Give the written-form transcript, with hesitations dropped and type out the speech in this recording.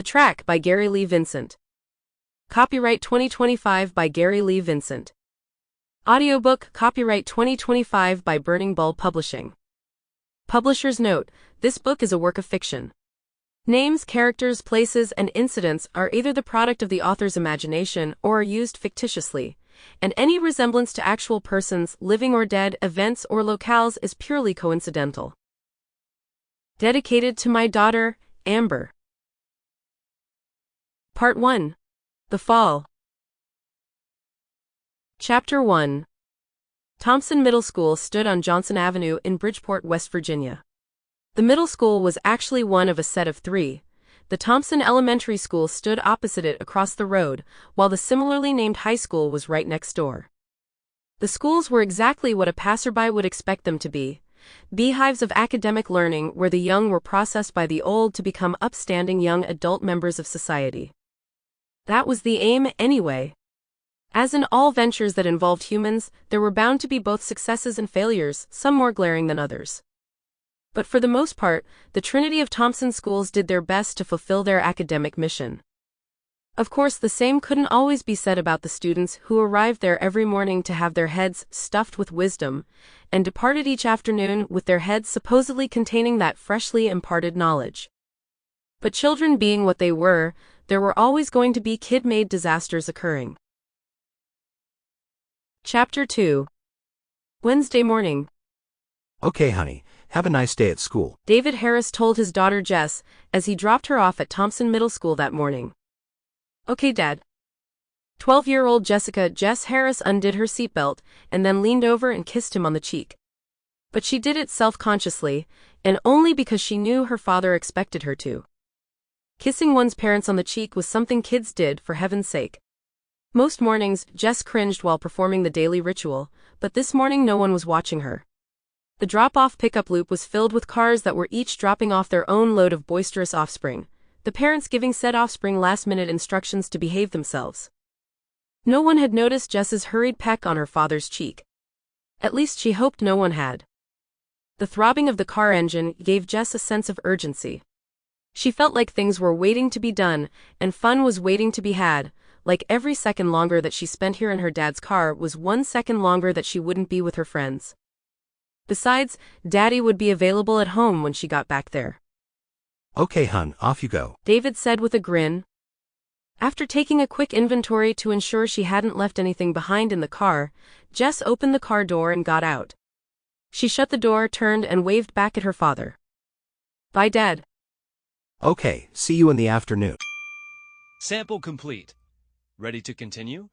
track by Gary Lee Vincent. Copyright 2025 by Gary Lee Vincent. Audiobook, copyright 2025 by Burning Bulb Publishing. Publisher's note: this book is a work of fiction. Names, characters, places, and incidents are either the product of the author's imagination or are used fictitiously, and any resemblance to actual persons, living or dead, events or locales is purely coincidental. Dedicated to my daughter, Amber. Part 1. The Fall. Chapter 1. Thompson Middle School stood on Johnson Avenue in Bridgeport, West Virginia. The middle school was actually one of a set of three. The Thompson Elementary School stood opposite it across the road, while the similarly named high school was right next door. The schools were exactly what a passerby would expect them to be: beehives of academic learning where the young were processed by the old to become upstanding young adult members of society. That was the aim, anyway. As in all ventures that involved humans, there were bound to be both successes and failures, some more glaring than others. But for the most part, the trinity of Thompson schools did their best to fulfill their academic mission. Of course, the same couldn't always be said about the students who arrived there every morning to have their heads stuffed with wisdom, and departed each afternoon with their heads supposedly containing that freshly imparted knowledge. But children being what they were, there were always going to be kid-made disasters occurring. Chapter 2. Wednesday morning. Okay, honey, have a nice day at school, David Harris told his daughter Jess as he dropped her off at Thompson Middle School that morning. Okay, Dad. 12-year-old Jess Harris undid her seatbelt and then leaned over and kissed him on the cheek. But she did it self-consciously, and only because she knew her father expected her to. Kissing one's parents on the cheek was something kids did, for heaven's sake. Most mornings, Jess cringed while performing the daily ritual, but this morning no one was watching her. The drop-off pickup loop was filled with cars that were each dropping off their own load of boisterous offspring, the parents giving said offspring last-minute instructions to behave themselves. No one had noticed Jess's hurried peck on her father's cheek. At least she hoped no one had. The throbbing of the car engine gave Jess a sense of urgency. She felt like things were waiting to be done, and fun was waiting to be had, like every second longer that she spent here in her dad's car was 1 second longer that she wouldn't be with her friends. Besides, Daddy would be available at home when she got back there. Okay, hun, off you go, David said with a grin. After taking a quick inventory to ensure she hadn't left anything behind in the car, Jess opened the car door and got out. She shut the door, turned, and waved back at her father. Bye, Dad. Okay, see you in the afternoon. Sample complete. Ready to continue?